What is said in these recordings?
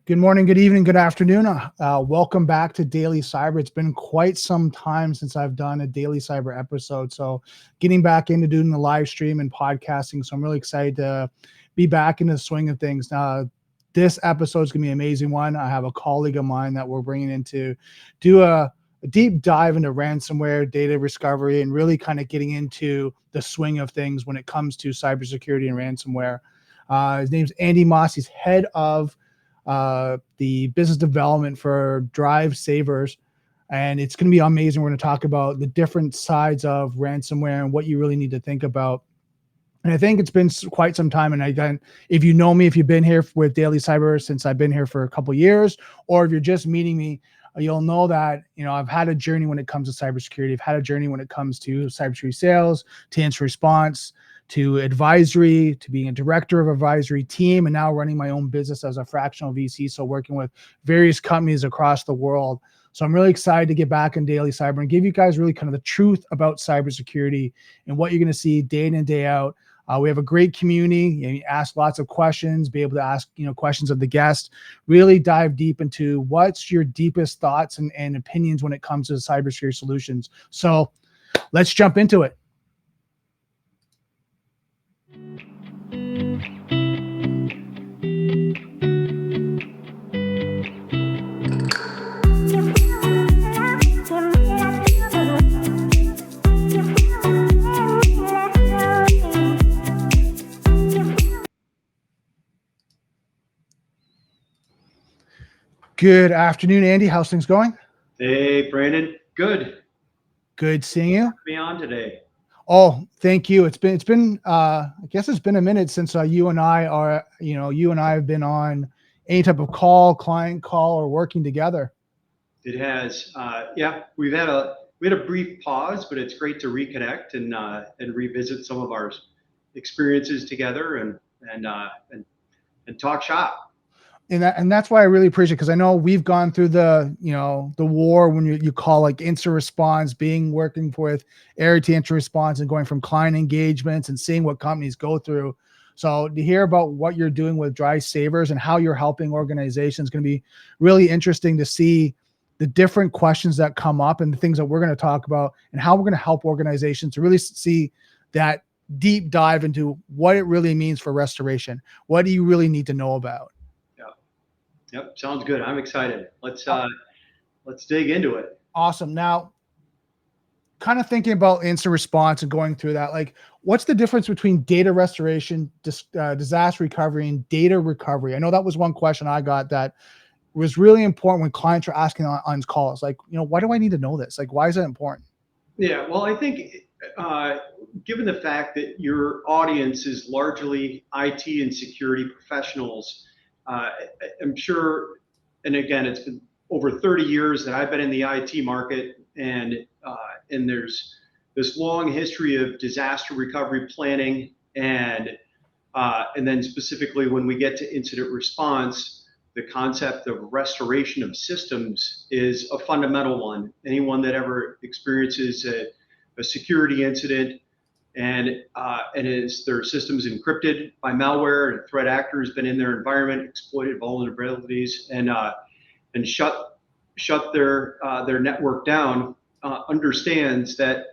Good morning, good evening, good afternoon. Welcome back to Daily Cyber. It's been quite some time since I've done a Daily Cyber episode. So, getting back into doing the live stream and podcasting. So, I'm really excited to be back in the swing of things. This episode is going to be an amazing one. I have a colleague of mine that we're bringing in to do a deep dive into ransomware, data recovery, and really kind of getting into the swing of things when it comes to cybersecurity and ransomware. His name's Andy Moss. He's head of the business development for DriveSavers, and it's going to be amazing. We're going to talk about the different sides of ransomware and what you really need to think about. And I think it's been quite some time. And if you know me, if you've been here with Daily Cyber since I've been here for a couple of years, or if you're just meeting me, you'll know that I've had a journey when it comes to cybersecurity. I've had a journey when it comes to cybersecurity sales, to incident response, to advisory, to being a director of advisory team, and now running my own business as a fractional VC. So working with various companies across the world. So I'm really excited to get back in Daily Cyber and give you guys really kind of the truth about cybersecurity and what you're going to see day in and day out. We have a great community. You ask lots of questions, be able to ask questions of the guest, really dive deep into what's your deepest thoughts and opinions when it comes to cybersecurity solutions. So let's jump into it. Good afternoon, Andy. How's things going? Hey, Brandon. Good seeing you. Be on today. Oh, thank you. It's been I guess it's been a minute since you and I have been on any type of client call, or working together. It has. Yeah, we had a brief pause, but it's great to reconnect and revisit some of our experiences together and talk shop. And that's why I really appreciate it, because I know we've gone through the war when you call like incident response, working with area to incident response and going from client engagements and seeing what companies go through. So to hear about what you're doing with DriveSavers and how you're helping organizations is going to be really interesting to see the different questions that come up and the things that we're going to talk about and how we're going to help organizations to really see that deep dive into what it really means for restoration. What do you really need to know about? Yep, sounds good. I'm excited. Let's dig into it. Awesome. Now, kind of thinking about incident response and going through that, like, what's the difference between data restoration, disaster recovery, and data recovery? I know that was one question I got that was really important when clients are asking on calls. Like, why do I need to know this? Like, why is that important? Yeah, well, I think given the fact that your audience is largely IT and security professionals, I'm sure, and again, it's been over 30 years that I've been in the IT market, and there's this long history of disaster recovery planning, and then specifically when we get to incident response, the concept of restoration of systems is a fundamental one. Anyone that ever experiences a security incident and is their systems encrypted by malware, and a threat actor has been in their environment, exploited vulnerabilities, and shut their network down, understands that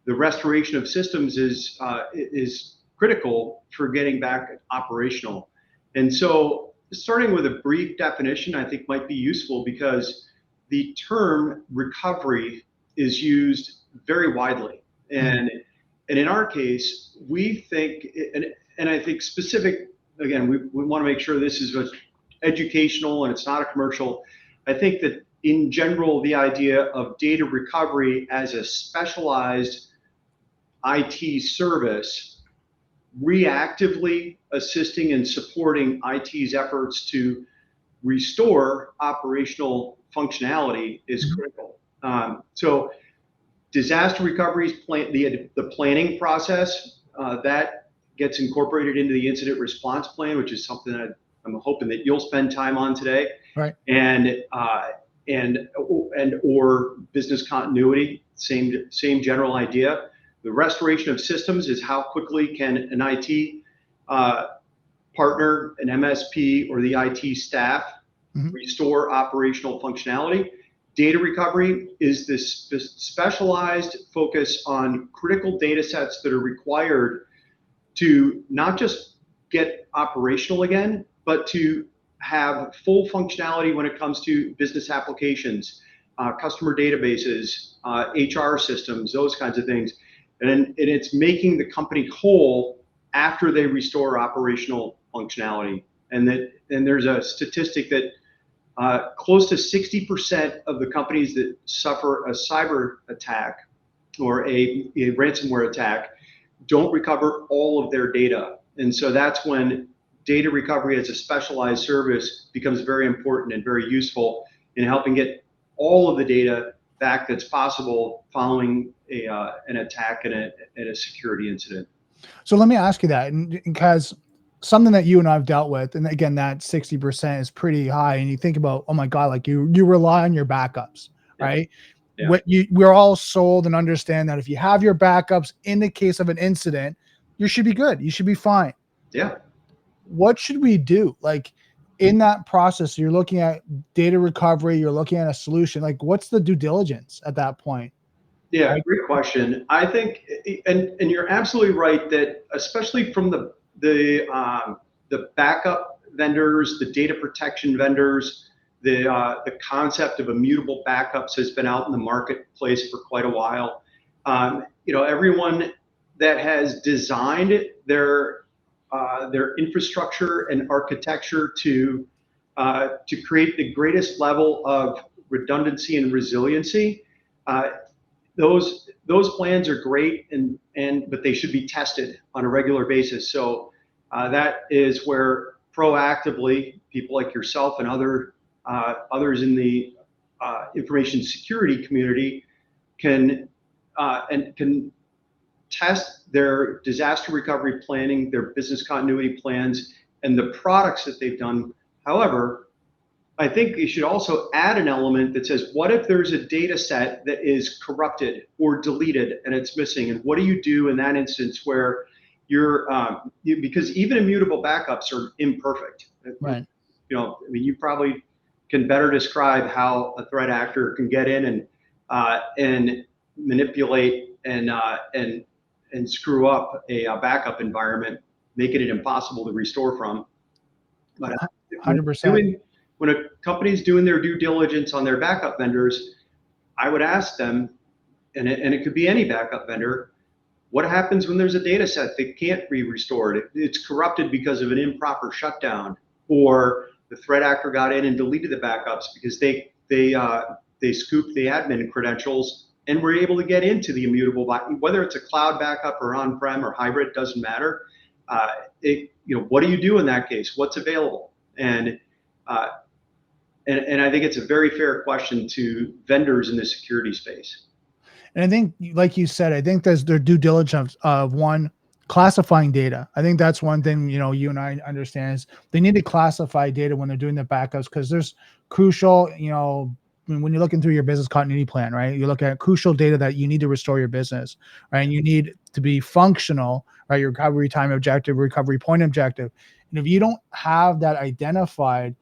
the restoration of systems is critical for getting back operational. And so starting with a brief definition, I think, might be useful, because the term recovery is used very widely. And in our case, we think, and I think specific, again, we want to make sure this is educational and it's not a commercial. I think that in general, the idea of data recovery as a specialized IT service, reactively assisting and supporting IT's efforts to restore operational functionality, is critical. So disaster recovery, the planning process, that gets incorporated into the incident response plan, which is something that I'm hoping that you'll spend time on today. Right. And or business continuity, same general idea. The restoration of systems is how quickly can an IT partner, an MSP, or the IT staff restore operational functionality. Data recovery is this specialized focus on critical data sets that are required to not just get operational again, but to have full functionality when it comes to business applications, customer databases, HR systems, those kinds of things. And it's making the company whole after they restore operational functionality. And there's a statistic that close to 60% of the companies that suffer a cyber attack or a ransomware attack don't recover all of their data. And so that's when data recovery as a specialized service becomes very important and very useful in helping get all of the data back that's possible following an attack and a security incident. So let me ask you that, because something that you and I've dealt with, and again, that 60% is pretty high. And you think about, oh my God, like you rely on your backups, right? Yeah. We're all sold and understand that if you have your backups in the case of an incident, you should be good. You should be fine. Yeah. What should we do? Like in that process, you're looking at data recovery, you're looking at a solution. Like what's the due diligence at that point? Yeah, right? Great question. I think, and you're absolutely right that especially from the backup vendors, the data protection vendors, the concept of immutable backups has been out in the marketplace for quite a while. Everyone that has designed their infrastructure and architecture to create the greatest level of redundancy and resiliency, those plans are great, but they should be tested on a regular basis. So that is where proactively people like yourself and others in the information security community can test their disaster recovery planning, their business continuity plans, and the products that they've done. However, I think you should also add an element that says, what if there's a data set that is corrupted or deleted and it's missing? And what do you do in that instance where because even immutable backups are imperfect. Right. You probably can better describe how a threat actor can get in and manipulate and screw up a backup environment, making it impossible to restore from. But 100%. When a company's doing their due diligence on their backup vendors, I would ask them, and it could be any backup vendor, what happens when there's a data set that can't be restored? It's corrupted because of an improper shutdown, or the threat actor got in and deleted the backups because they scooped the admin credentials and were able to get into the immutable backup. Whether it's a cloud backup or on-prem or hybrid, doesn't matter. What do you do in that case? What's available? And I think it's a very fair question to vendors in the security space. And I think, like you said, I think there's their due diligence of one, classifying data. I think that's one thing, you and I understand is they need to classify data when they're doing the backups, because there's crucial, when you're looking through your business continuity plan, right? You look at crucial data that you need to restore your business, right? And you need to be functional, right? Your recovery time objective, recovery point objective. And if you don't have that identified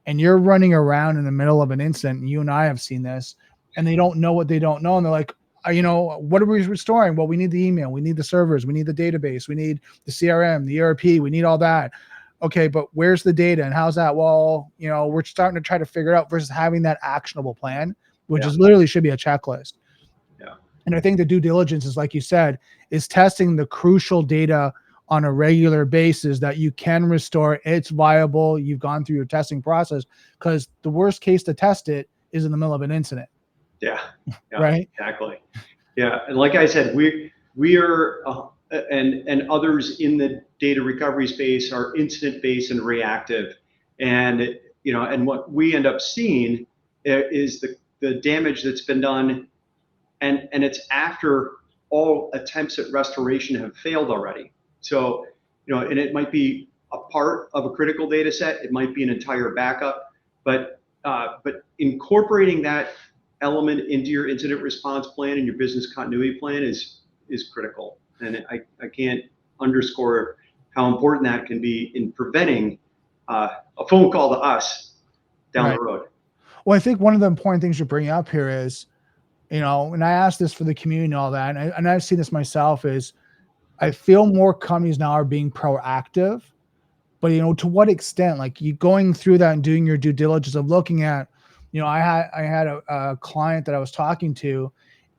and you're running around in the middle of an incident, and you and I have seen this, and they don't know what they don't know, and they're like, what are we restoring? Well, we need the email, we need the servers, we need the database, we need the CRM, the ERP, we need all that. Okay, but where's the data and how's that? Well, we're starting to try to figure it out versus having that actionable plan, which is literally should be a checklist. Yeah. And I think the due diligence is, like you said, is testing the crucial data on a regular basis that you can restore. It's viable. You've gone through your testing process, because the worst case to test it is in the middle of an incident. Yeah, right. Exactly. Yeah, and like I said, we are and others in the data recovery space are incident based and reactive, and and what we end up seeing is the damage that's been done, and it's after all attempts at restoration have failed already. So and it might be a part of a critical data set, it might be an entire backup, but incorporating that element into your incident response plan and your business continuity plan is critical. And I can't underscore how important that can be in preventing a phone call to us down Right. the road. Well, I think one of the important things you bring up here is, and I asked this for the community and all that, and I've seen this myself, is I feel more companies now are being proactive, but to what extent? Like you going through that and doing your due diligence of looking at, I had a client that I was talking to,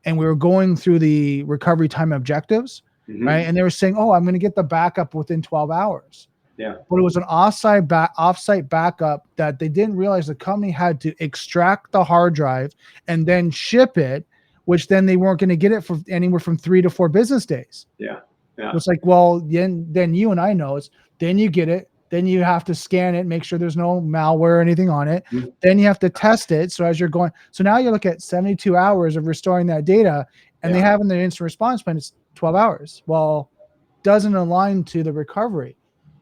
and we were going through the recovery time objectives, right? And they were saying, "Oh, I'm going to get the backup within 12 hours." Yeah. But it was an offsite backup that they didn't realize the company had to extract the hard drive and then ship it, which then they weren't going to get it for anywhere from 3 to 4 business days. Yeah. Yeah. It's like, well, then you and I know it's, then you get it, then you have to scan it, make sure there's no malware or anything on it. Mhm. Then you have to test it. So as you're going, so now you look at 72 hours of restoring that data, and they have in their instant response plan, it's 12 hours. Well, doesn't align to the recovery.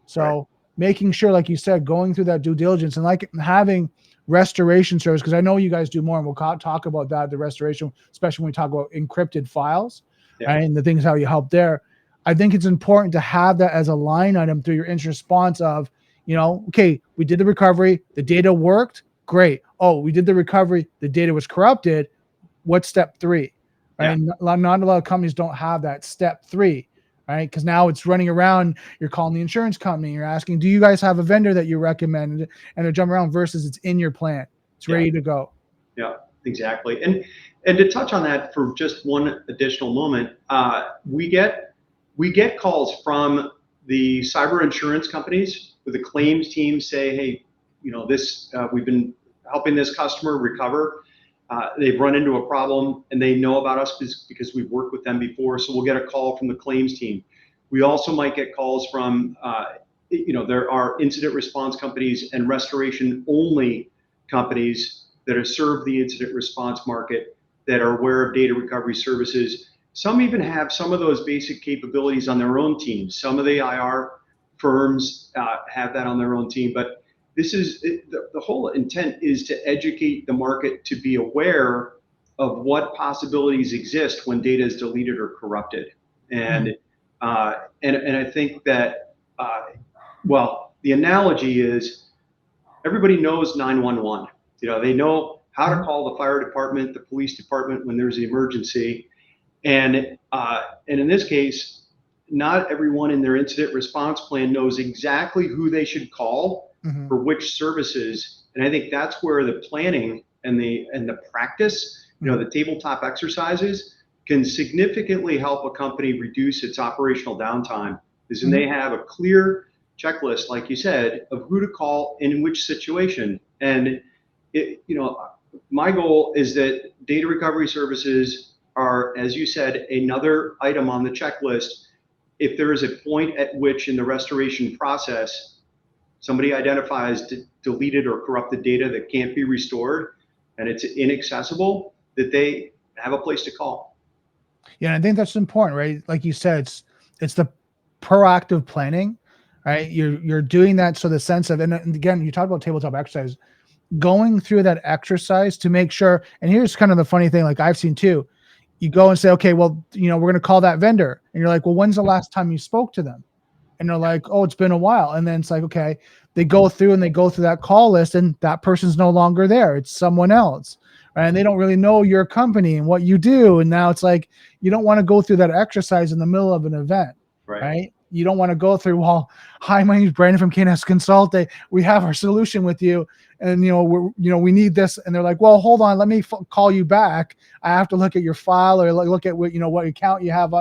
So making sure, like you said, going through that due diligence and like having restoration service, because I know you guys do more, and we'll talk about that, the restoration, especially when we talk about encrypted files, right, and the things how you help there. I think it's important to have that as a line item through your instant response of, okay, we did the recovery, the data worked, great. Oh, we did the recovery, the data was corrupted. What's step 3? Right? Not a lot of companies don't have that step 3. Right? Because now it's running around. You're calling the insurance company. You're asking, do you guys have a vendor that you recommend? And they're jumping around versus it's in your plan. It's ready to go. Yeah, exactly. And to touch on that for just one additional moment, we get calls from the cyber insurance companies with the claims team say, hey, this we've been helping this customer recover. They've run into a problem and they know about us because we've worked with them before. So we'll get a call from the claims team. We also might get calls from, there are incident response companies and restoration only companies that have served the incident response market that are aware of data recovery services. Some even have some of those basic capabilities on their own teams. Some of the IR firms have that on their own team, but this is the whole intent is to educate the market to be aware of what possibilities exist when data is deleted or corrupted. And I think that the analogy is everybody knows 911. They know how to call the fire department, the police department when there's an emergency, and in this case, not everyone in their incident response plan knows exactly who they should call for which services. And I think that's where the planning and the practice, the tabletop exercises can significantly help a company reduce its operational downtime, is when they have a clear checklist, like you said, of who to call in which situation. And my goal is that data recovery services are, as you said, another item on the checklist. If there is a point at which in the restoration process somebody identifies deleted or corrupted data that can't be restored and it's inaccessible, that they have a place to call. Yeah, I think that's important, right? Like you said, it's the proactive planning, right? You're doing that, so the sense of, and again, you talked about tabletop exercise, going through that exercise to make sure. And here's kind of the funny thing, like I've seen too, you go and say, okay, well, we're going to call that vendor, and you're like, well, when's the last time you spoke to them? And they're like, oh, it's been a while. And then it's like, okay, they go through that call list, and that person's no longer there. It's someone else, right? And they don't really know your company and what you do. And now it's like, you don't want to go through that exercise in the middle of an event, right? You don't want to go through, well, hi, my name's Brandon from KNS Consulting. We have our solution with you. And, we need this. And they're like, well, hold on, let me call you back. I have to look at your file or look at what account you have.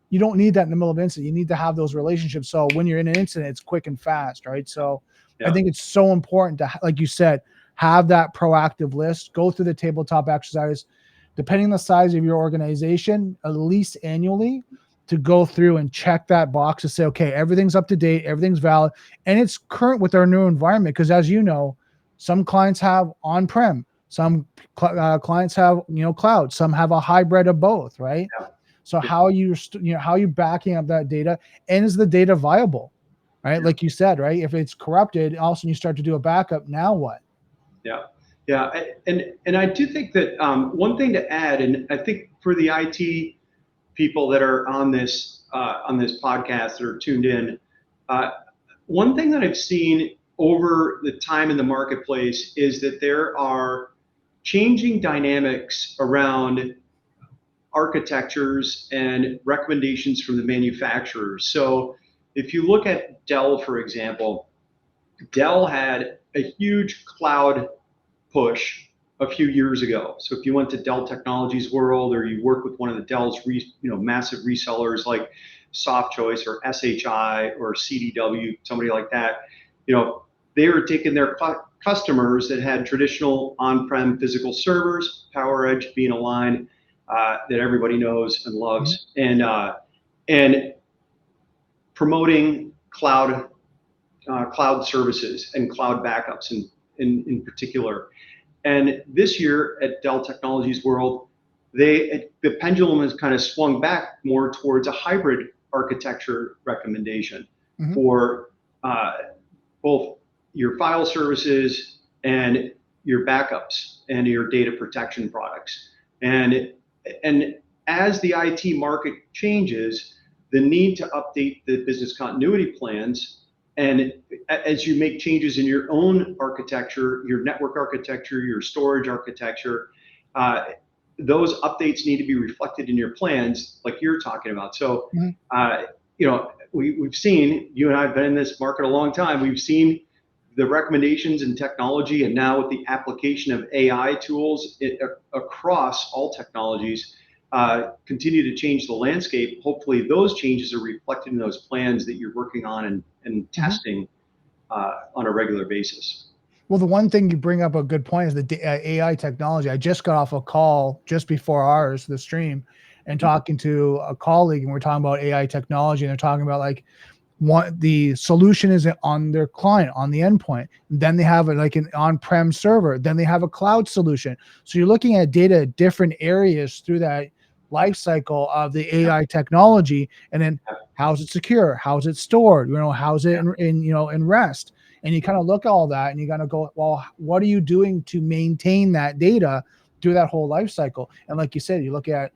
You don't need that in the middle of an incident. You need to have those relationships. So when you're in an incident, it's quick and fast, right? So I think it's so important to, like you said, have that proactive list, go through the tabletop exercise, depending on the size of your organization, at least annually, to go through and check that box to say, okay, everything's up to date, everything's valid, and it's current with our new environment. Because as you know, some clients have on-prem, some clients have cloud, some have a hybrid of both, right? So how are you backing up that data, and is the data viable, right? Like you said, right? If it's corrupted, also you start to do a backup. Now what? Yeah, and I do think that one thing to add, and I think for the IT people that are on this podcast that are tuned in, one thing that I've seen over the time in the marketplace is that there are changing dynamics around architectures and recommendations from the manufacturers. So if you look at Dell, for example, Dell had a huge cloud push a few years ago. So if you went to Dell Technologies World, or you work with one of the Dell's massive resellers like SoftChoice or SHI or CDW, somebody like that, they were taking their customers that had traditional on-prem physical servers, PowerEdge being a line that everybody knows and loves, and promoting cloud services and cloud backups in particular. And this year at Dell Technologies World, the pendulum has kind of swung back more towards a hybrid architecture recommendation for both your file services and your backups and your data protection products. And as the IT market changes, the need to update the business continuity plans, and as you make changes in your own architecture, your network architecture, your storage architecture, those updates need to be reflected in your plans, like you're talking about. So, we've seen, you and I have been in this market a long time. We've seen the recommendations in technology, and now with the application of AI tools across all technologies, continue to change the landscape. Hopefully those changes are reflected in those plans that you're working on and testing on a regular basis. Well, the one thing you bring up a good point is the AI technology. I just got off a call just before ours, the stream, and talking to a colleague, and we're talking about AI technology, and they're talking about like the solution is on their client, on the endpoint. Then they have like an on-prem server. Then they have a cloud solution. So you're looking at data at different areas through that life cycle of the AI technology, and then how's it secure? How's it stored? How's it in rest? And you kind of look at all that, and you got to go, well, what are you doing to maintain that data through that whole life cycle? And like you said, you look at,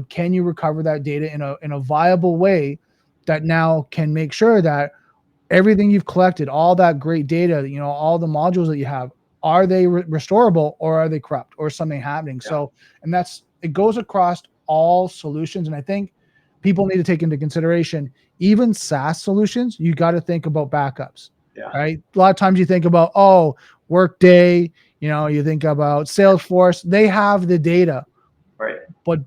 can you recover that data in a viable way that now can make sure that everything you've collected, all that great data, all the modules that you have, are they restorable, or are they corrupt, or something happening? So, and it goes across all solutions. And I think people need to take into consideration, even SaaS solutions, you got to think about backups, right? A lot of times you think about, Workday, you think about Salesforce, they have the data, right? But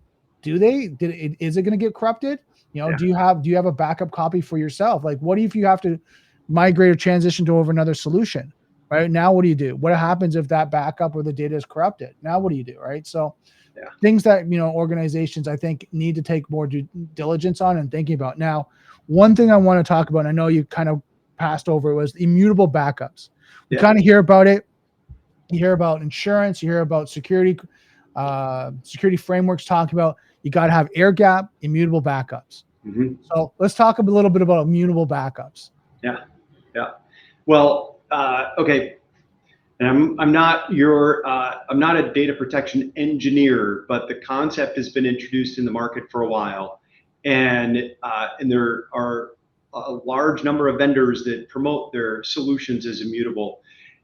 is it going to get corrupted? Do you have a backup copy for yourself? Like, what if you have to migrate or transition to over another solution, right? Now, what do you do? What happens if that backup or the data is corrupted? Now, what do you do, right? So things that, organizations, I think, need to take more due diligence on and thinking about. Now, one thing I want to talk about, and I know you kind of passed over, was immutable backups. We kind of hear about it. You hear about insurance, you hear about security frameworks talking about, you got to have air gap, immutable backups. So let's talk a little bit about immutable backups. Yeah. Well, okay. And I'm not a data protection engineer, but the concept has been introduced in the market for a while, and there are a large number of vendors that promote their solutions as immutable,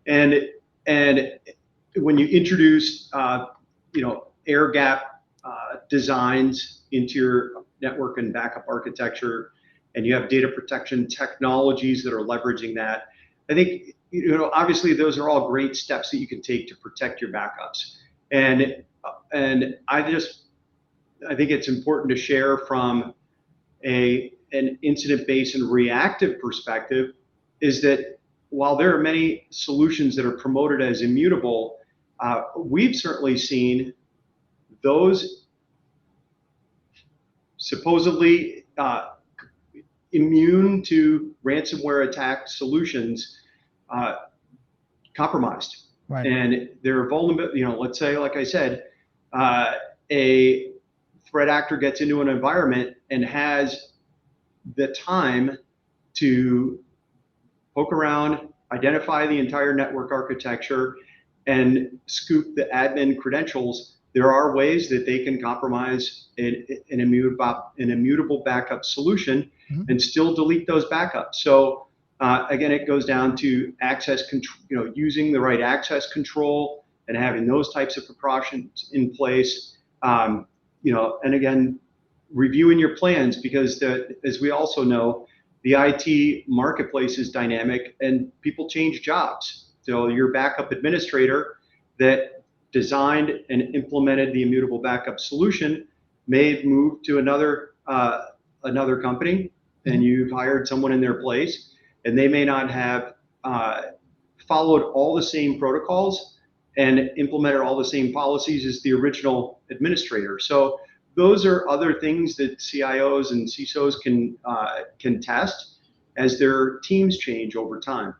and when you introduce air gap designs into your network and backup architecture, and you have data protection technologies that are leveraging that, I think, obviously those are all great steps that you can take to protect your backups. And I think it's important to share from an incident-based and reactive perspective, is that while there are many solutions that are promoted as immutable, we've certainly seen those supposedly immune to ransomware attack solutions compromised. Right. And they're vulnerable. Let's say, like I said, a threat actor gets into an environment and has the time to poke around, identify the entire network architecture, and scoop the admin credentials. There are ways that they can compromise an immutable backup solution and still delete those backups. So again, it goes down to access control, using the right access control and having those types of precautions in place. And again, reviewing your plans, because as we also know, the IT marketplace is dynamic and people change jobs. So your backup administrator that designed and implemented the immutable backup solution may move to another company, and you've hired someone in their place, and they may not have followed all the same protocols and implemented all the same policies as the original administrator. So those are other things that CIOs and CISOs can test as their teams change over time.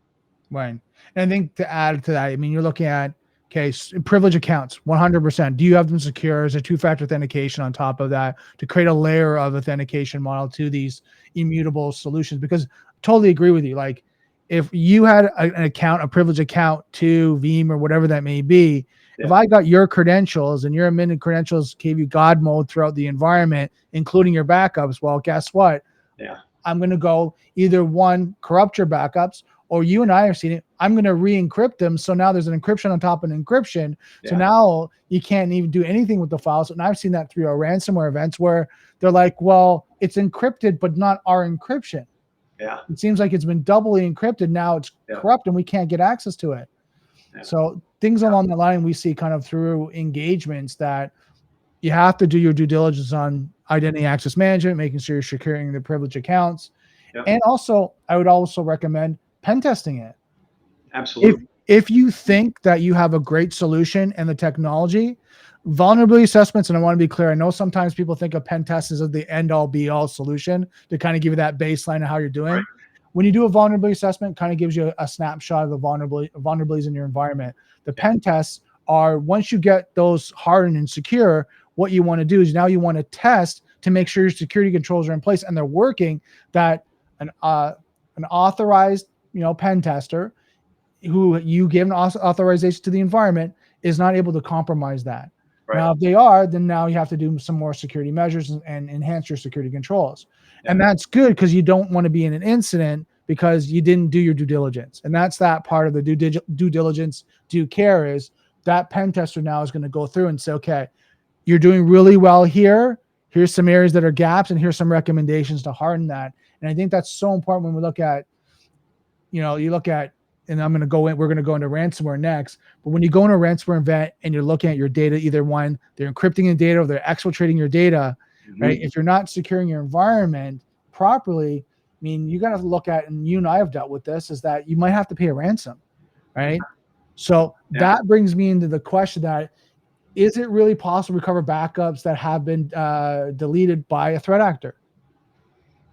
Right. And I think to add to that, I mean, you're looking at, okay, privilege accounts, 100%. Do you have them secure as a two-factor authentication on top of that to create a layer of authentication model to these immutable solutions? Because I totally agree with you. Like, if you had an account, a privilege account to Veeam or whatever that may be, if I got your credentials and your admin credentials gave you God mode throughout the environment, including your backups, well, guess what? I'm going to go either one, corrupt your backups, or you and I are seeing it, I'm going to re-encrypt them. So now there's an encryption on top of an encryption. So now you can't even do anything with the files. And I've seen that through our ransomware events where they're like, well, it's encrypted, but not our encryption. It seems like it's been doubly encrypted. Now it's corrupt and we can't get access to it. So things along the line we see kind of through engagements that you have to do your due diligence on identity access management, making sure you're securing the privilege accounts. And also, I would also recommend pen testing it. Absolutely. If you think that you have a great solution and the technology, vulnerability assessments, and I want to be clear, I know sometimes people think of pen tests as the end-all be-all solution to kind of give you that baseline of how you're doing. Right. When you do a vulnerability assessment, kind of gives you a snapshot of the vulnerabilities in your environment. The pen tests are, once you get those hardened and secure, what you want to do is now you want to test to make sure your security controls are in place and they're working, that an authorized pen tester who you give an authorization to the environment is not able to compromise that. Right. Now, if they are, then now you have to do some more security measures and enhance your security controls. And that's good because you don't want to be in an incident because you didn't do your due diligence. And that's that part of the due diligence, due care, is that pen tester now is going to go through and say, okay, you're doing really well here. Here's some areas that are gaps, and here's some recommendations to harden that. And I think that's so important when we look at, you look at, and we're going to go into ransomware next. But when you go into a ransomware event and you're looking at your data, either one, they're encrypting the data or they're exfiltrating your data, right? If you're not securing your environment properly, I mean, you got to look at, and you and I have dealt with this, is that you might have to pay a ransom, right? So that brings me into the question that, is it really possible to recover backups that have been deleted by a threat actor?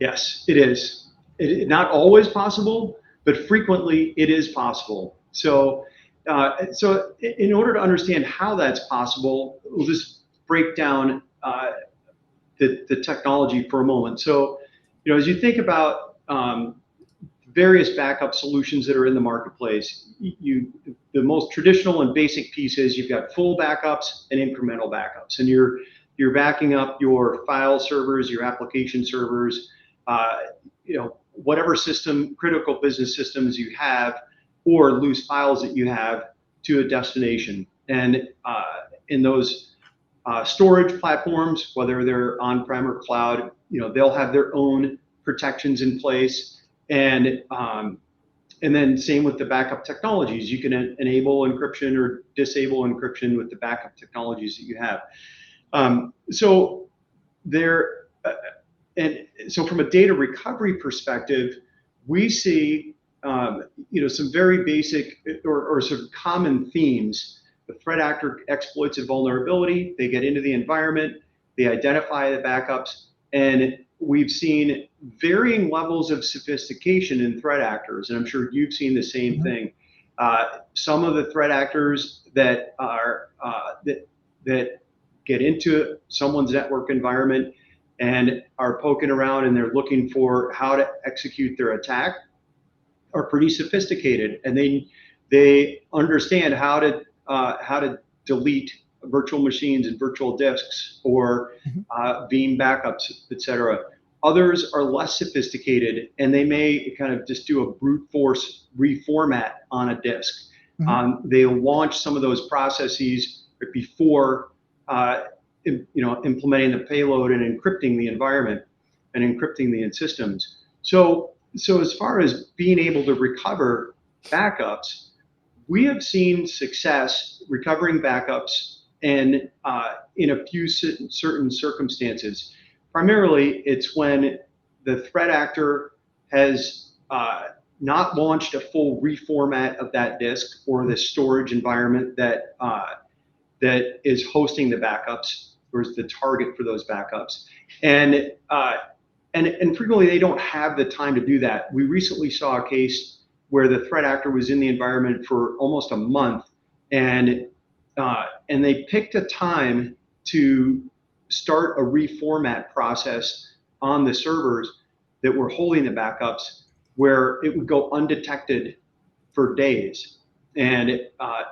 Yes, it is. Not always possible, but frequently it is possible. So in order to understand how that's possible, we'll just break down the technology for a moment. So, as you think about various backup solutions that are in the marketplace, the most traditional and basic piece is you've got full backups and incremental backups, and you're backing up your file servers, your application servers, whatever critical business systems you have, or loose files that you have, to a destination. And in those storage platforms, whether they're on-prem or cloud, they'll have their own protections in place. And then same with the backup technologies. You can enable encryption or disable encryption with the backup technologies that you have. So from a data recovery perspective, we see some very basic or sort of common themes. The threat actor exploits a vulnerability. They get into the environment. They identify the backups, and we've seen varying levels of sophistication in threat actors, and I'm sure you've seen the same thing. Some of the threat actors that are that get into someone's network environment and are poking around and they're looking for how to execute their attack are pretty sophisticated, and they understand how to delete virtual machines and virtual disks or Veeam backups, etc. Others are less sophisticated, and they may kind of just do a brute force reformat on a disk. They launch some of those processes before implementing the payload and encrypting the environment and encrypting the systems. So as far as being able to recover backups, we have seen success recovering backups and in a few certain circumstances. Primarily, it's when the threat actor has not launched a full reformat of that disk or the storage environment that is hosting the backups or is the target for those backups. And frequently they don't have the time to do that. We recently saw a case where the threat actor was in the environment for almost a month, and they picked a time to start a reformat process on the servers that were holding the backups, where it would go undetected for days. And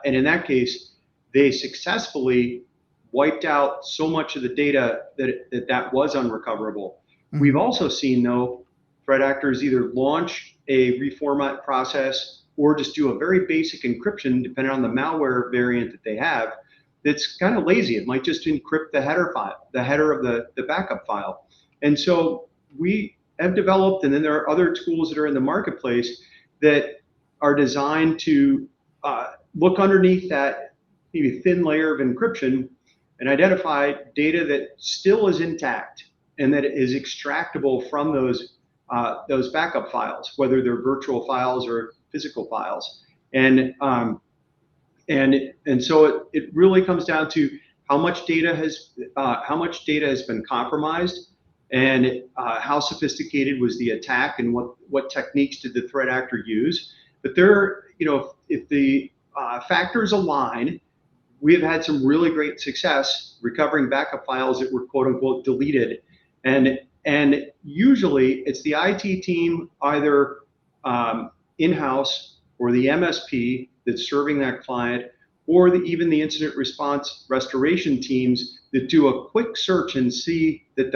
in that case, they successfully wiped out so much of the data that was unrecoverable. We've also seen, though, threat actors either launch a reformat process or just do a very basic encryption, depending on the malware variant that they have. That's kind of lazy. It might just encrypt the header file, the header of the backup file. And so we have developed, and then there are other tools that are in the marketplace that are designed to look underneath that maybe thin layer of encryption and identify data that still is intact and that is extractable from those backup files, whether they're virtual files or physical files. And so it really comes down to how much data has been compromised, and how sophisticated was the attack, and what techniques did the threat actor use. But if the factors align, we have had some really great success recovering backup files that were quote unquote deleted. And usually it's the IT team, either in-house or the MSP that's serving that client, or even the incident response restoration teams that do a quick search and see that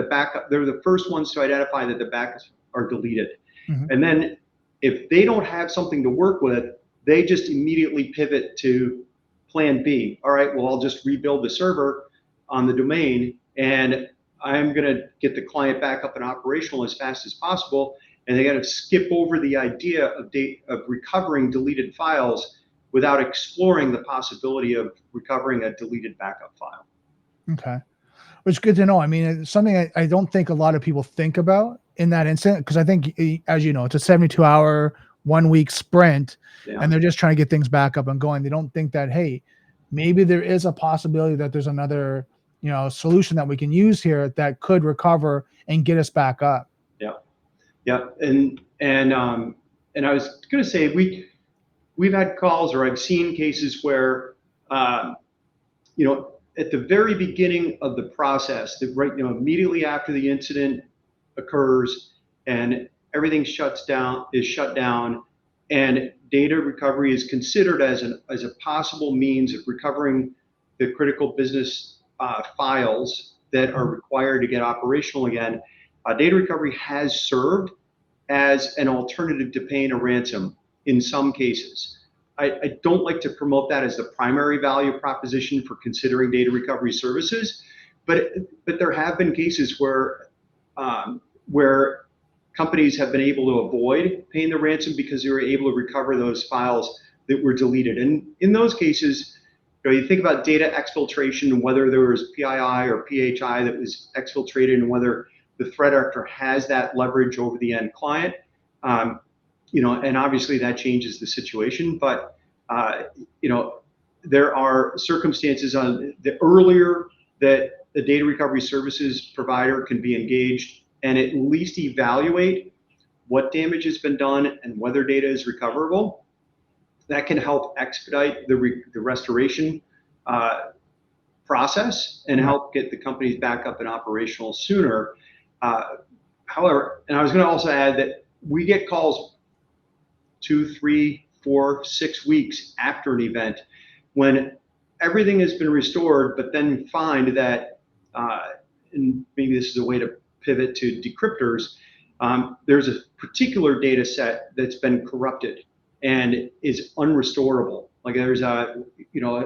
they're the first ones to identify that the backups are deleted. And then if they don't have something to work with, they just immediately pivot to plan B. All right, well, I'll just rebuild the server on the domain, and I'm going to get the client back up and operational as fast as possible. And they got to skip over the idea of recovering deleted files without exploring the possibility of recovering a deleted backup file. Okay. Which is good to know. I mean, it's something I don't think a lot of people think about in that incident, because I think, as you know, it's a 72-hour, 1 week sprint, and they're just trying to get things back up and going. They don't think that, hey, maybe there is a possibility that there's another, solution that we can use here that could recover and get us back up. Yeah. And I was going to say, we've had calls, or I've seen cases where, at the very beginning of the process, immediately after the incident occurs and everything is shut down, and data recovery is considered as a possible means of recovering the critical business files that are required to get operational again. Data recovery has served as an alternative to paying a ransom in some cases. I don't like to promote that as the primary value proposition for considering data recovery services, but there have been cases where companies have been able to avoid paying the ransom because they were able to recover those files that were deleted. And in those cases, you think about data exfiltration and whether there was PII or PHI that was exfiltrated, and whether the threat actor has that leverage over the end client. And obviously that changes the situation, but there are circumstances on the earlier that the data recovery services provider can be engaged and at least evaluate what damage has been done and whether data is recoverable. That can help expedite the restoration process and help get the companies back up and operational sooner. However, and I was going to also add that we get calls 2, 3, 4, 6 weeks after an event when everything has been restored, but then find that, and maybe this is a way to pivot to decryptors, there's a particular data set that's been corrupted and is unrestorable. Like there's a,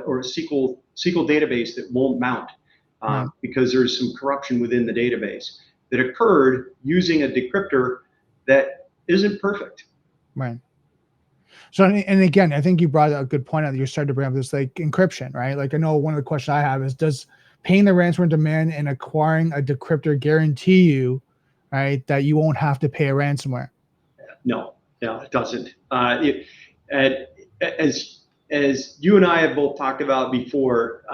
or a SQL database that won't mount because there's some corruption within the database that occurred using a decryptor that isn't perfect. Right. So, and again, I think you brought a good point out that you started to bring up this like encryption, right? Like I know one of the questions I have is, does paying the ransomware demand and acquiring a decryptor guarantee you, right, that you won't have to pay a ransomware? No, it doesn't. As you and I have both talked about before,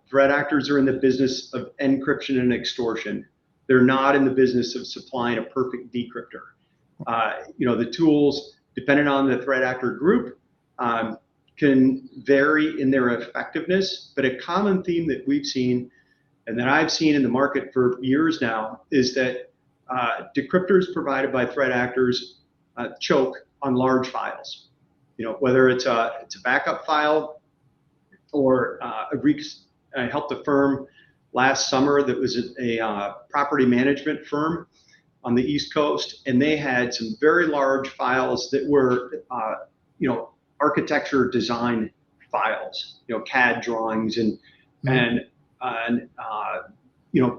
threat actors are in the business of encryption and extortion. They're not in the business of supplying a perfect decryptor. The tools, depending on the threat actor group, can vary in their effectiveness, but a common theme that we've seen and that I've seen in the market for years now is that decryptors provided by threat actors choke on large files. Whether it's a backup file or I helped a firm last summer that was a property management firm on the East Coast, and they had some very large files that were, architecture design files, CAD drawings and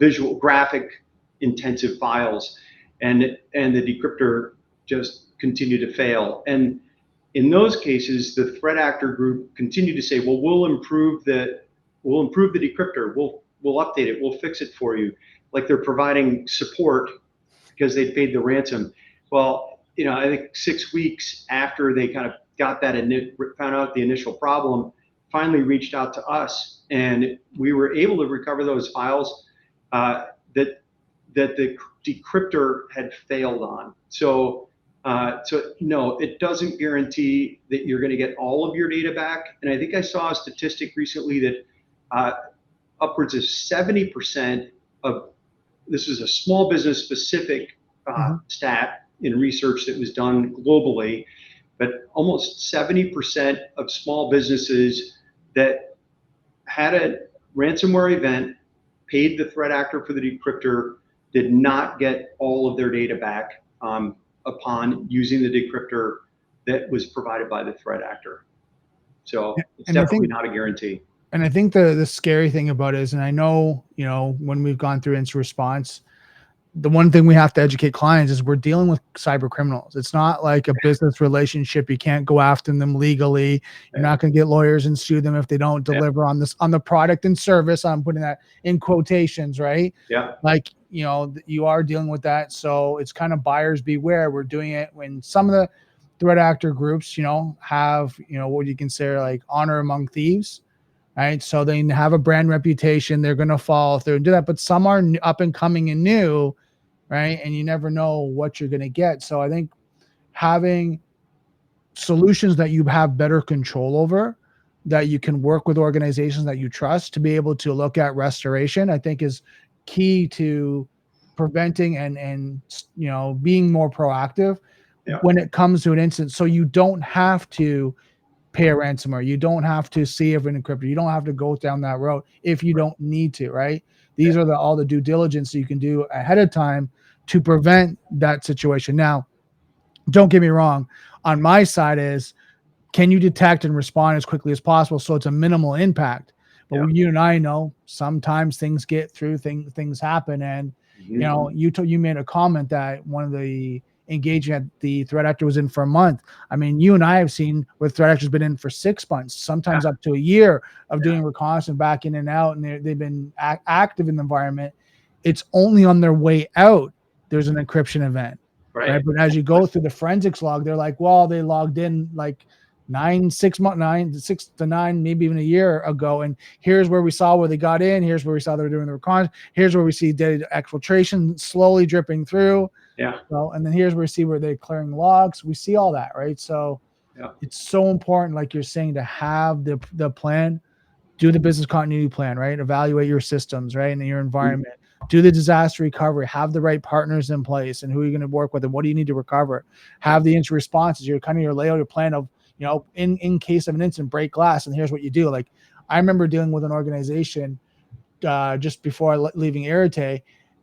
visual graphic intensive files, and the decryptor just continued to fail. And in those cases, the threat actor group continued to say, well, we'll improve the decryptor, we'll update it, we'll fix it for you, like they're providing support because they paid the ransom. Well, I think 6 weeks after they kind of got that and found out the initial problem, finally reached out to us, and we were able to recover those files that the decryptor had failed on. So no, it doesn't guarantee that you're going to get all of your data back. And I think I saw a statistic recently that upwards of 70% of, this is a small business specific stat in research that was done globally, but almost 70% of small businesses that had a ransomware event, paid the threat actor for the decryptor, did not get all of their data back upon using the decryptor that was provided by the threat actor. So it's definitely not a guarantee. And I think the scary thing about it is, and I know, when we've gone through incident response, the one thing we have to educate clients is we're dealing with cyber criminals. It's not like a business relationship. You can't go after them legally. You're not going to get lawyers and sue them if they don't deliver on the product and service. I'm putting that in quotations, right? Yeah. Like, you are dealing with that. So it's kind of buyers beware. We're doing it when some of the threat actor groups, have, what you consider like honor among thieves. Right. So they have a brand reputation. They're going to follow through and do that. But some are up and coming and new. Right. And you never know what you're going to get. So I think having solutions that you have better control over, that you can work with organizations that you trust to be able to look at restoration, I think is key to preventing and being more proactive when it comes to an incident. So you don't have to pay a ransomware. You don't have to see if an encryptor. You don't have to go down that road if you don't need to, right? These are all the due diligence that you can do ahead of time to prevent that situation. Now, don't get me wrong. On my side is, can you detect and respond as quickly as possible so it's a minimal impact? But you and I know sometimes things get through, things happen. And, you made a comment that one of the engagement the threat actor was in for a month. I mean, you and I have seen where threat actors been in for 6 months, sometimes up to a year of doing reconnaissance back in and out, and they've been active in the environment. It's only on their way out there's an encryption event, right? But as you go through the forensics log, they're like, well, they logged in like 6 to 9, maybe even a year ago, and here's where we saw where they got in. Here's where we saw they were doing the reconnaissance. Here's where we see data exfiltration slowly dripping through. Well, and then here's where we see where they're clearing logs. We see all that, right? So it's so important, like you're saying, to have the plan, do the business continuity plan, right? Evaluate your systems, right? And your environment, do the disaster recovery, have the right partners in place and who you're going to work with and what do you need to recover, have the incident responses, your layout, your plan of, in case of an incident, break glass. And here's what you do. Like I remember dealing with an organization just before leaving Arete,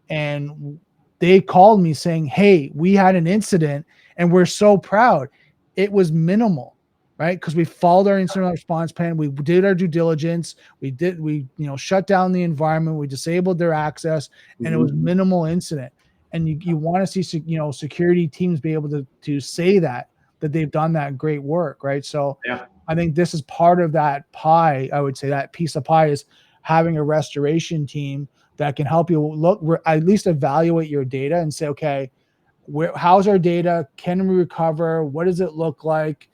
and they called me saying, hey, we had an incident and we're so proud. It was minimal, right? Because we followed our incident response plan. We did our due diligence. We shut down the environment. We disabled their access, and it was minimal incident. And you want to see, security teams be able to say that they've done that great work, right? So Yeah. I think this is part of that pie. I would say that piece of pie is having a restoration team that can help you at least evaluate your data and say, okay, how's our data? Can we recover? What does it look like?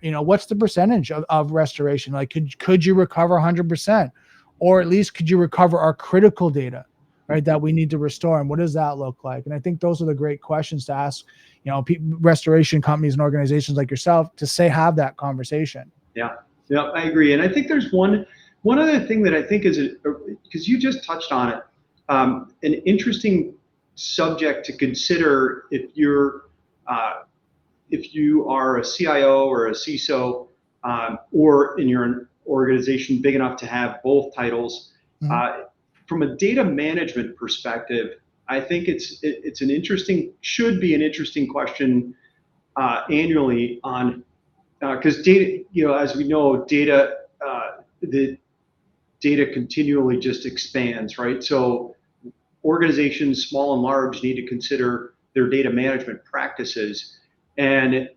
What's the percentage of restoration? Like, could you recover 100%, or at least could you recover our critical data, right? That we need to restore, and what does that look like? And I think those are the great questions to ask, restoration companies and organizations like yourself to have that conversation. Yeah, I agree. And I think there's one other thing that I think is, because you just touched on it, an interesting subject to consider if you are a CIO or a CISO, or in your organization big enough to have both titles. From a data management perspective, I think should be an interesting question annually on, because data, as we know, the data continually just expands, right? So organizations, small and large, need to consider their data management practices, and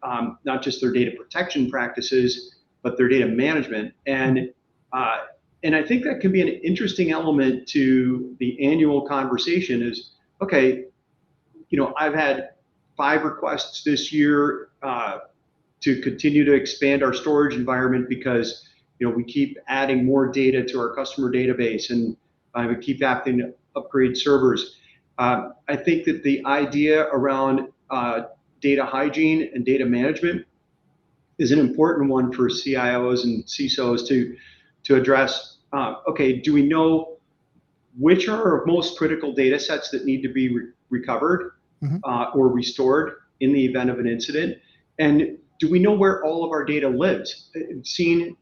not just their data protection practices, but their data management. And I think that can be an interesting element to the annual conversation is, okay, I've had 5 requests this year to continue to expand our storage environment because, we keep adding more data to our customer database, and we keep having to upgrade servers. I think that the idea around data hygiene and data management is an important one for CIOs and CISOs to address. Okay, do we know which are our most critical data sets that need to be recovered or restored in the event of an incident? And do we know where all of our data lives? I've seen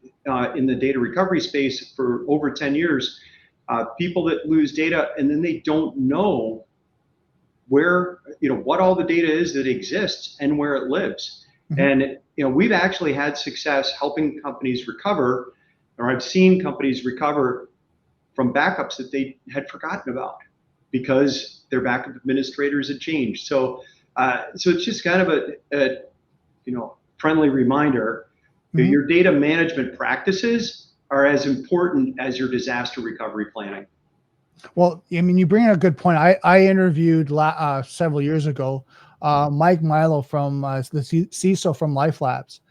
in the data recovery space for over 10 years, people that lose data and then they don't know where, what all the data is that exists and where it lives. And, we've actually had success helping companies recover, or I've seen companies recover from backups that they had forgotten about because their backup administrators had changed. So it's just kind of a friendly reminder that your data management practices are as important as your disaster recovery planning. Well, I mean, you bring up a good point. I interviewed several years ago Mike Milo from the CISO from Life Labs.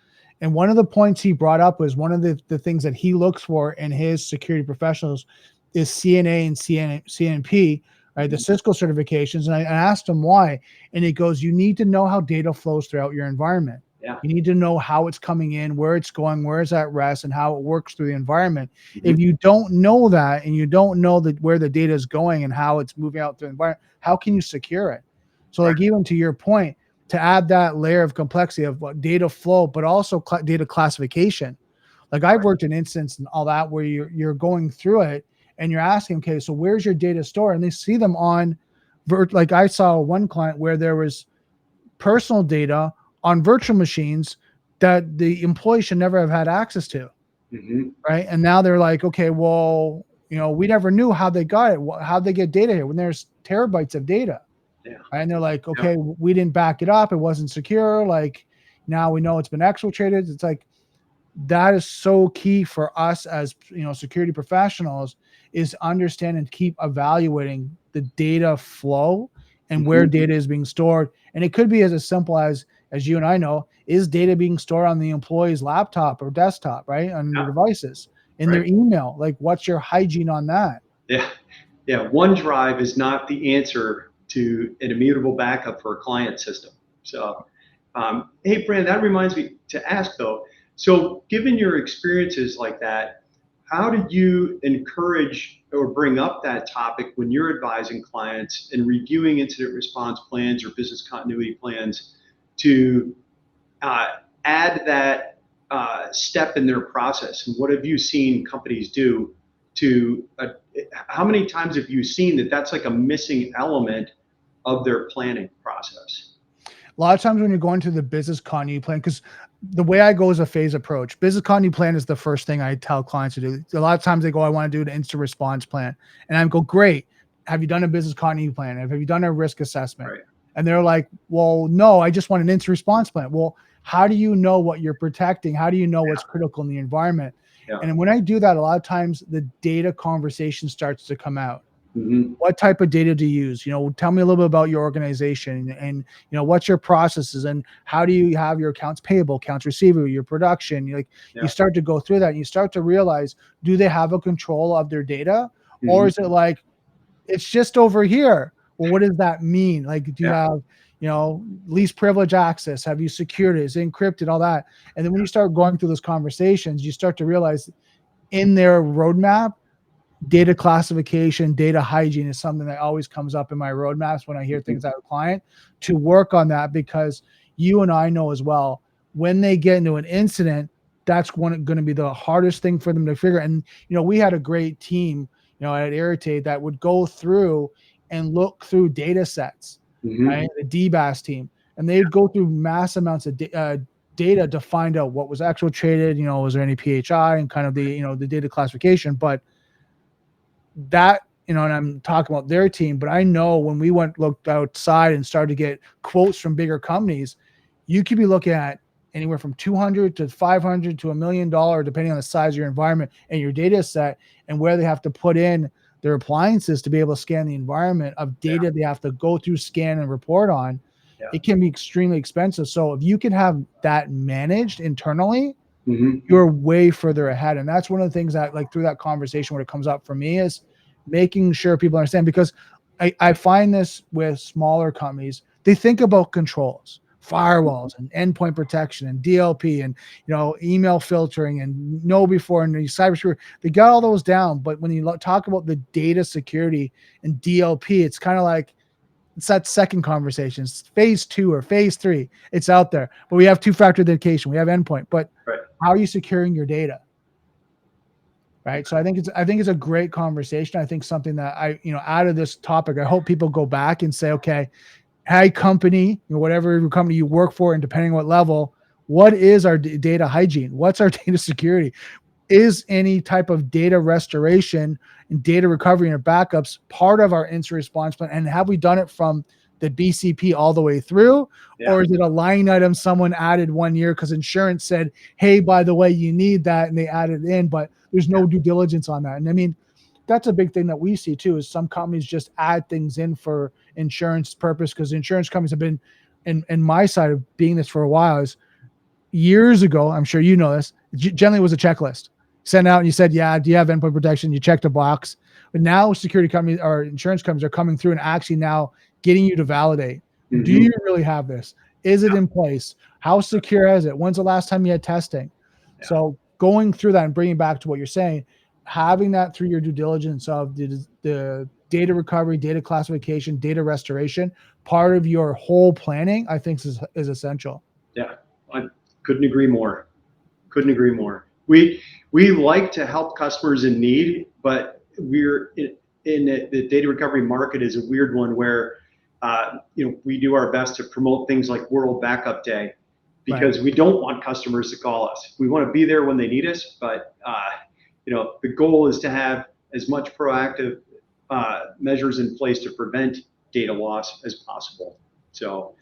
And one of the points he brought up was one of the things that he looks for in his security professionals is CNA and CNP, right? The Cisco certifications. And I asked him why. And he goes, you need to know how data flows throughout your environment. Yeah. You need to know how it's coming in, where it's going, where it's at rest, and how it works through the environment. If you don't know that, and you don't know where the data is going and how it's moving out through the environment, how can you secure it? So like even to your point, to add that layer of complexity of data flow, but also data classification. Like I've worked in instance and all that where you're going through it and you're asking, okay, so where's your data stored? And they see them on, like I saw one client where there was personal data on virtual machines that the employee should never have had access to, right? And now they're like, okay, well, we never knew how they got it. How'd they get data here when there's terabytes of data? Yeah. Right? And they're like, okay, we didn't back it up. It wasn't secure. Like now we know it's been exfiltrated. It's like, that is so key for us as security professionals is understand and keep evaluating the data flow and where data is being stored. And it could be as simple as you and I know, is data being stored on the employee's laptop or desktop, right? On their devices, in their email. Like, what's your hygiene on that? Yeah. OneDrive is not the answer to an immutable backup for a client system. So, hey, Brandon, that reminds me to ask though. So given your experiences like that, how did you encourage or bring up that topic when you're advising clients and reviewing incident response plans or business continuity plans to add that step in their process? And what have you seen companies do how many times have you seen that that's like a missing element of their planning process. A lot of times when you're going to the business continuity plan, because the way I go is a phase approach. Business continuity plan is the first thing I tell clients to do. A lot of times they go, I want to do an instant response plan. And I go, great. Have you done a business continuity plan? Have you done a risk assessment? Right. And they're like, well, no, I just want an instant response plan. Well, how do you know what you're protecting? How do you know what's critical in the environment? Yeah. And when I do that, a lot of times the data conversation starts to come out. Mm-hmm. What type of data do you use? Tell me a little bit about your organization and what's your processes and how do you have your accounts payable, accounts receivable, your production? You start to go through that and you start to realize, do they have a control of their data? Mm-hmm. Or is it like, it's just over here? Well, what does that mean? Like, do you have, least privilege access? Have you secured it? Is it encrypted? All that. And then when you start going through those conversations, you start to realize in their roadmap, data classification, data hygiene is something that always comes up in my roadmaps when I hear things out of a client, to work on that, because you and I know as well, when they get into an incident, that's going to be the hardest thing for them to figure. And, we had a great team, at Irritate that would go through and look through data sets, right? The DBAS team, and they'd go through mass amounts of data to find out what was actual traded, was there any PHI and kind of the, the data classification. But that, and I'm talking about their team, but I know when we looked outside and started to get quotes from bigger companies, you could be looking at anywhere from $200 to $500 to $1 million, depending on the size of your environment and your data set and where they have to put in their appliances to be able to scan the environment of data they have to go through, scan, and report on. It can be extremely expensive. So if you can have that managed internally, you're way further ahead. And that's one of the things that, like, through that conversation, when it comes up for me, is making sure people understand, because I find this with smaller companies, they think about controls, firewalls and endpoint protection and DLP and, email filtering and know before and cybersecurity. They got all those down. But when you talk about the data security and DLP, it's kind of like, it's that second conversation. It's phase 2 or phase 3. It's out there, but we have two-factor authentication. We have endpoint, but how are you securing your data? Right. So I think it's a great conversation. I think something that out of this topic, I hope people go back and say, okay, hey, company, whatever company you work for, and depending on what level, what is our data hygiene? What's our data security? Is any type of data restoration and data recovery and backups part of our incident response plan? And have we done it from the BCP all the way through? Or is it a line item someone added 1 year because insurance said, hey, by the way, you need that, and they added it in, but there's no due diligence on that. And I mean, that's a big thing that we see too, is some companies just add things in for insurance purpose, because insurance companies have been, in my side of being this for a while, is years ago, I'm sure you know this, generally it was a checklist. Sent out and you said, yeah, do you have endpoint protection? You checked a box. But now security companies or insurance companies are coming through and actually now getting you to validate. Do you really have this? Is it in place? How secure is it? When's the last time you had testing? So going through that and bringing back to what you're saying, having that through your due diligence of the data recovery, data classification, data restoration, part of your whole planning, I think is essential. Yeah, I couldn't agree more. Couldn't agree more. We like to help customers in need, but we're in the data recovery market is a weird one where we do our best to promote things like World Backup Day, because we don't want customers to call us. We want to be there when they need us, but the goal is to have as much proactive measures in place to prevent data loss as possible. So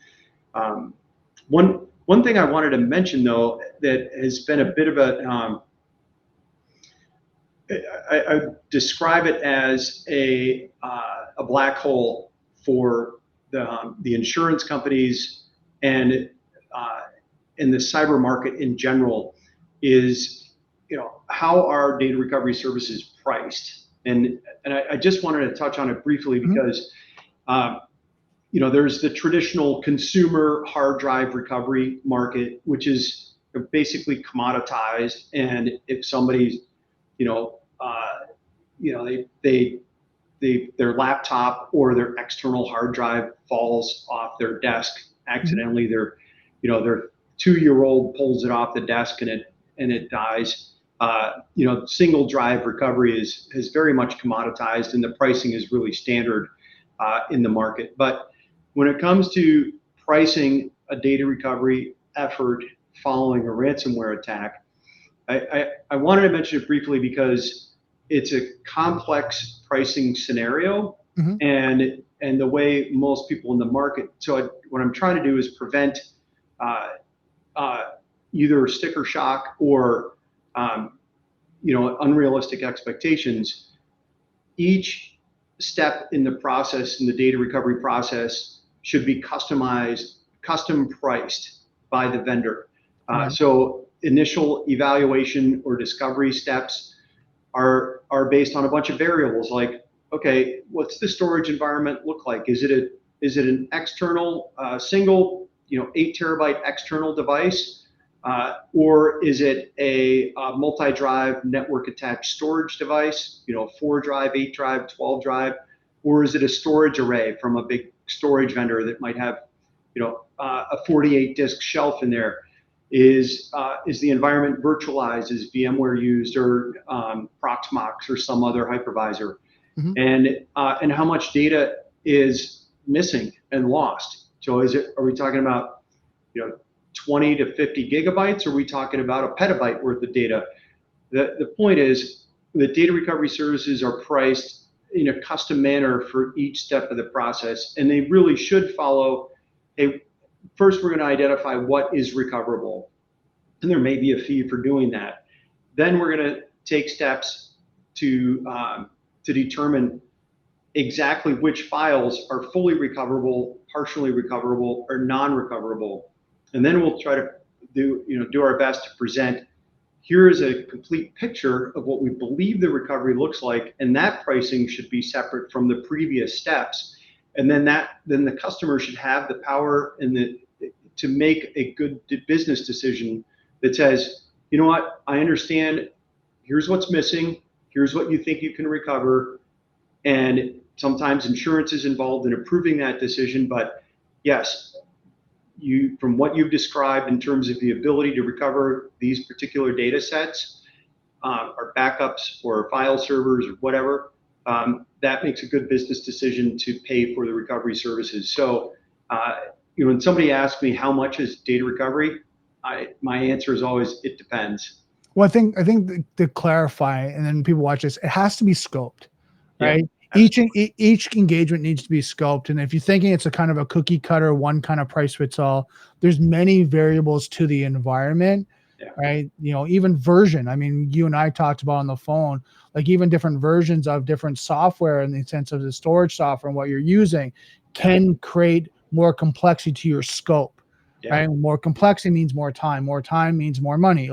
one thing I wanted to mention, though, that has been a bit of a I describe it as a black hole for the insurance companies and the cyber market in general, is how are data recovery services priced? And I just wanted to touch on it briefly because there's the traditional consumer hard drive recovery market, which is basically commoditized, and if somebody's their laptop or their external hard drive falls off their desk accidentally, their 2-year-old pulls it off the desk and it dies. Single drive recovery is very much commoditized, and the pricing is really standard in the market. But when it comes to pricing a data recovery effort following a ransomware attack, I wanted to mention it briefly because it's a complex pricing scenario, Mhm. and the way most people in the market. So what I'm trying to do is prevent uh, uh, either sticker shock or unrealistic expectations. Each step in the process, in the data recovery process, should be customized, custom priced by the vendor. Right. So initial evaluation or discovery steps are based on a bunch of variables like, okay, what's the storage environment look like? Is it an external single 8 terabyte external device? Or is it a multi-drive network attached storage device, 4 drive, 8 drive, 12 drive? Or is it a storage array from a big storage vendor that might have, a 48 disk shelf in there? Is the environment virtualized? Is VMware used, or Proxmox or some other hypervisor? Mhm. And how much data is missing and lost? So are we talking about 20 to 50 gigabytes? Or are we talking about a petabyte worth of data? The point is that data recovery services are priced in a custom manner for each step of the process, and they really should follow first we're going to identify what is recoverable, and there may be a fee for doing that. Then we're going to take steps to determine exactly which files are fully recoverable, partially recoverable, or non-recoverable. And then we'll try to do our best to present, here is a complete picture of what we believe the recovery looks like, and that pricing should be separate from the previous steps. And then the customer should have the power to make a good business decision that says, you know what, I understand, here's what's missing, here's what you think you can recover, and sometimes insurance is involved in approving that decision. But yes, from what you've described in terms of the ability to recover these particular data sets, or backups or file servers or whatever, that makes a good business decision to pay for the recovery services. So when somebody asks me how much is data recovery, my answer is always, it depends. Well, I think to clarify, and then people watch this, it has to be scoped, right? Yeah, Each engagement needs to be scoped. And if you're thinking it's a kind of a cookie cutter, one kind of price fits all, there's many variables to the environment, yeah, right? Even version. I mean, you and I talked about on the phone, like even different versions of different software in the sense of the storage software and what you're using can create more complexity to your scope, yeah, right? More complexity means more time. More time means more money.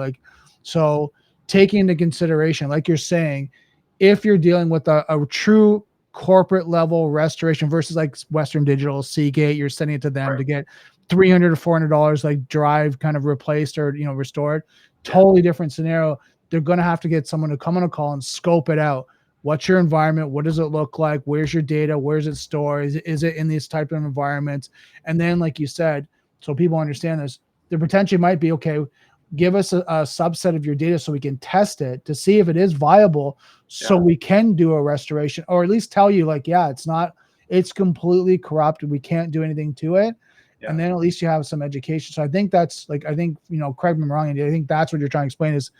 So taking into consideration, like you're saying, if you're dealing with a true corporate level restoration versus like Western Digital, Seagate, you're sending it to them right. to get $300 to $400 like drive kind of replaced or restored. Yeah, Totally different scenario. They're going to have to get someone to come on a call and scope it out. What's your environment? What does it look like? Where's your data? Where's it stored? Is it in these type of environments? And then, like you said, so people understand this, the potential might be, okay, give us a subset of your data so we can test it to see if it is viable, so yeah, we can do a restoration, or at least tell you like, yeah, it's completely corrupt, we can't do anything to it. yeah, And then at least you have some education. So I think that's like, correct me if I'm wrong, Andy, I think that's what you're trying to explain is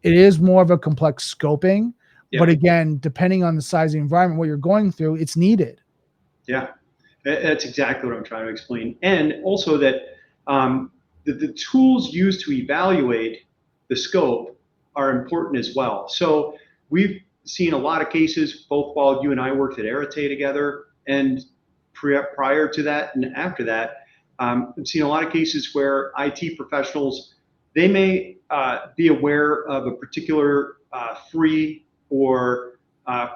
it is more of a complex scoping, yeah, but again, depending on the size of the environment, what you're going through, it's needed. yeah. That's exactly what I'm trying to explain. And also that the tools used to evaluate the scope are important as well. So we've seen a lot of cases, both while you and I worked at Arete together and prior to that and after that, I've seen a lot of cases where IT professionals, they may be aware of a particular free or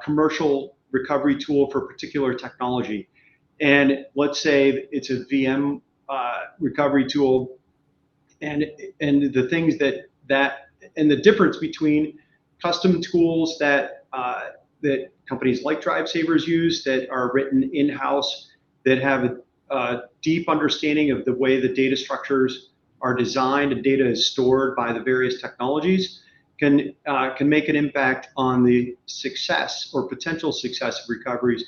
commercial recovery tool for a particular technology. And let's say it's a VM recovery tool, and the things and the difference between custom tools that companies like DriveSavers use that are written in-house, that have a deep understanding of the way the data structures are designed and data is stored by the various technologies, can make an impact on the success or potential success of recoveries.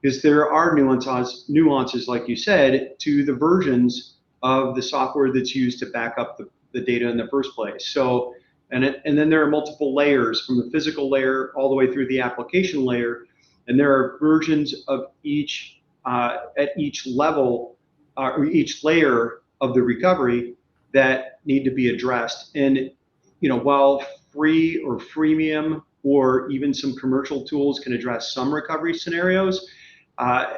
because there are nuances, like you said, to the versions of the software that's used to back up the data in the first place. So, and then there are multiple layers from the physical layer all the way through the application layer, and there are versions of each at each level or each layer of the recovery that need to be addressed. And while free or freemium or even some commercial tools can address some recovery scenarios, I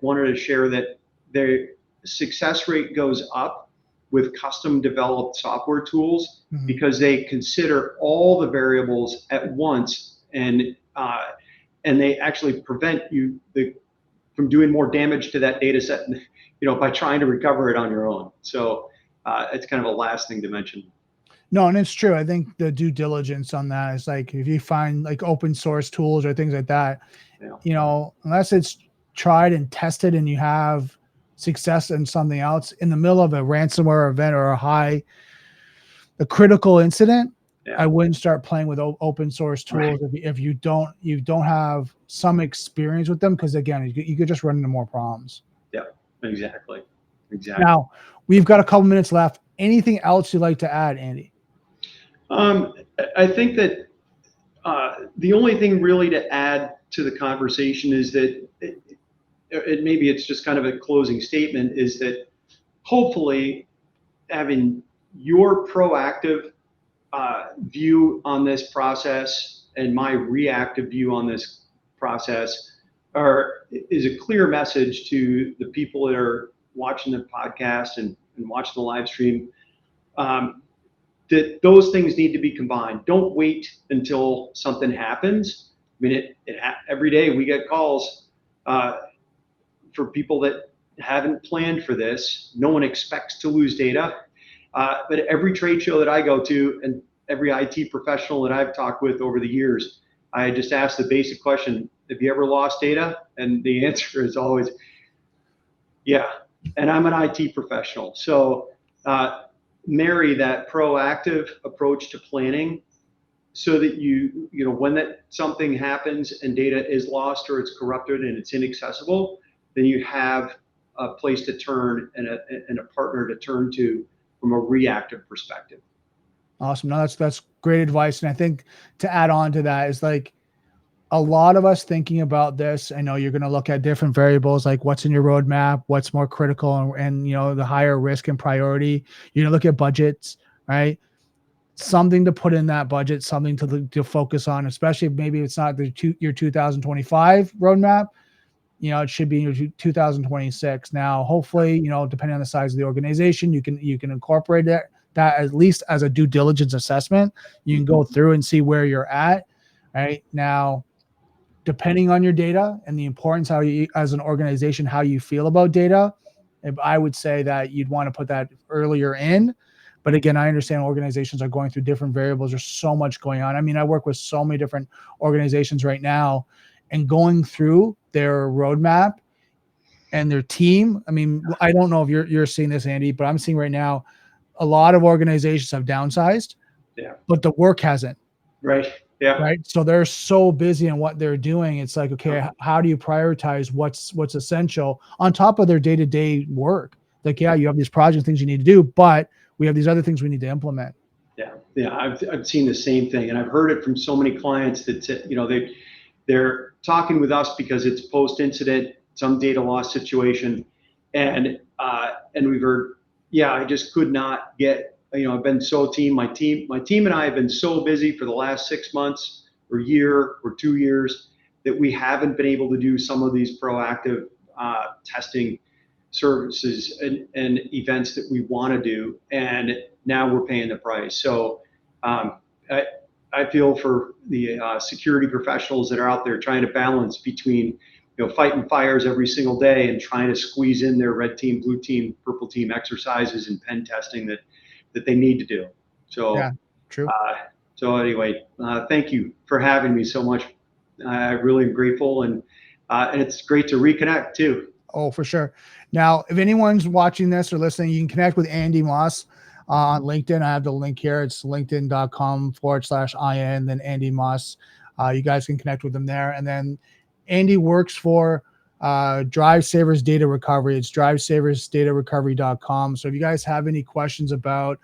wanted to share that the success rate goes up with custom developed software tools because they consider all the variables at once, and they actually prevent you from doing more damage to that data set, by trying to recover it on your own. So it's kind of a last thing to mention. No, and it's true. I think the due diligence on that is like, if you find like open source tools or things like that, unless it's tried and tested and you have success in something else in the middle of a ransomware event or a critical incident, I wouldn't start playing with open source tools if you don't have some experience with them, because again, you could just run into more problems. Yeah, exactly. Now we've got a couple minutes left. Anything else you'd like to add, Andy? I think that the only thing really to add to the conversation is that maybe it's just kind of a closing statement, is that hopefully having your proactive view on this process and my reactive view on this process is a clear message to the people that are watching the podcast and watching the live stream, that those things need to be combined. Don't wait until something happens. I mean, every day we get calls for people that haven't planned for this. No one expects to lose data. But every trade show that I go to and every IT professional that I've talked with over the years, I just ask the basic question: have you ever lost data? And the answer is always, yeah. And I'm an IT professional. So marry that proactive approach to planning so that when something happens and data is lost or it's corrupted and it's inaccessible, then you have a place to turn and a partner to turn to from a reactive perspective. Awesome. No, that's great advice. And I think to add on to that is like, a lot of us thinking about this, I know you're going to look at different variables, like what's in your roadmap, what's more critical, and the higher risk and priority. You're going to look at budgets, right? Something to put in that budget, something to focus on, especially if maybe it's not your 2025 roadmap. It should be in your 2026. Now, hopefully, depending on the size of the organization, you can incorporate that at least as a due diligence assessment. You can go through and see where you're at. Right now, depending on your data and the importance, how you, as an organization, how you feel about data, I would say that you'd want to put that earlier in. But again, I understand organizations are going through different variables. There's so much going on. I mean, I work with so many different organizations right now, and going through their roadmap and their team. I mean, I don't know if you're seeing this, Andy, but I'm seeing right now a lot of organizations have downsized, but the work hasn't. Right. Yeah. Right. So they're so busy in what they're doing. It's like, okay, how do you prioritize what's essential on top of their day-to-day work? Like, yeah, you have these project things you need to do, but we have these other things we need to implement. Yeah. Yeah. I've seen the same thing, and I've heard it from so many clients that they're talking with us because it's post-incident, some data loss situation. And we've heard, I just could not get, I've been my team and I have been so busy for the last 6 months or year or 2 years that we haven't been able to do some of these proactive testing services and events that we want to do. And now we're paying the price. So I feel for the security professionals that are out there trying to balance between fighting fires every single day and trying to squeeze in their red team, blue team, purple team exercises and pen testing that they need to do. So yeah, true. So anyway, thank you for having me so much. I really am grateful, and it's great to reconnect too. Oh, for sure. Now, if anyone's watching this or listening, you can connect with Andy Moss on LinkedIn. I have the link here. It's linkedin.com/IN, then Andy Moss. You guys can connect with him there. And then Andy works for DriveSavers data recovery. It's DriveSaversDataRecovery.com. So if you guys have any questions about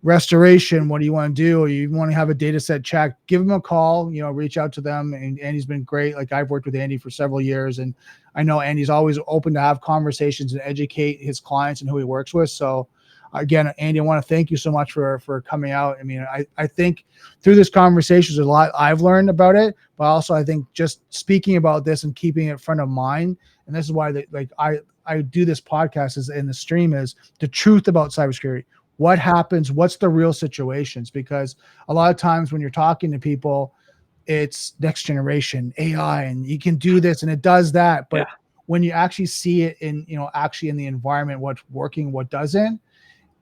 restoration, what do you want to do, or you want to have a data set check, give them a call, reach out to them. And Andy's been great. Like, I've worked with Andy for several years, and I know Andy's always open to have conversations and educate his clients and who he works with. So again, Andy, I want to thank you so much for coming out. I mean, I think through this conversation, there's a lot I've learned about it, but also I think just speaking about this and keeping it front of mind. And this is why I do this podcast is in the stream is the truth about cybersecurity. What happens? What's the real situations? Because a lot of times when you're talking to people, it's next generation AI, and you can do this and it does that. But when you actually see it in, actually in the environment, what's working, what doesn't,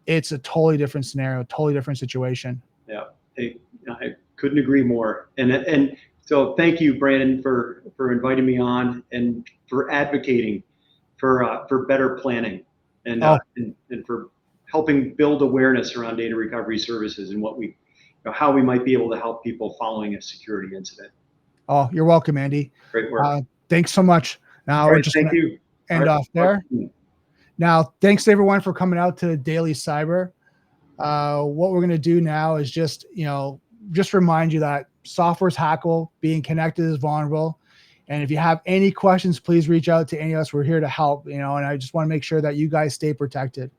it's a totally different scenario, totally different situation. Yeah, I couldn't agree more. And so thank you, Brandon, for inviting me on and for advocating for better planning and for helping build awareness around data recovery services and how we might be able to help people following a security incident. Oh, you're welcome, Andy. Great work. Thanks so much. Now we're just thank you. End off there. Now, thanks to everyone for coming out to Daily Cyber. What we're going to do now is just remind you that software's hackable, being connected is vulnerable. And if you have any questions, please reach out to any of us. We're here to help, and I just want to make sure that you guys stay protected.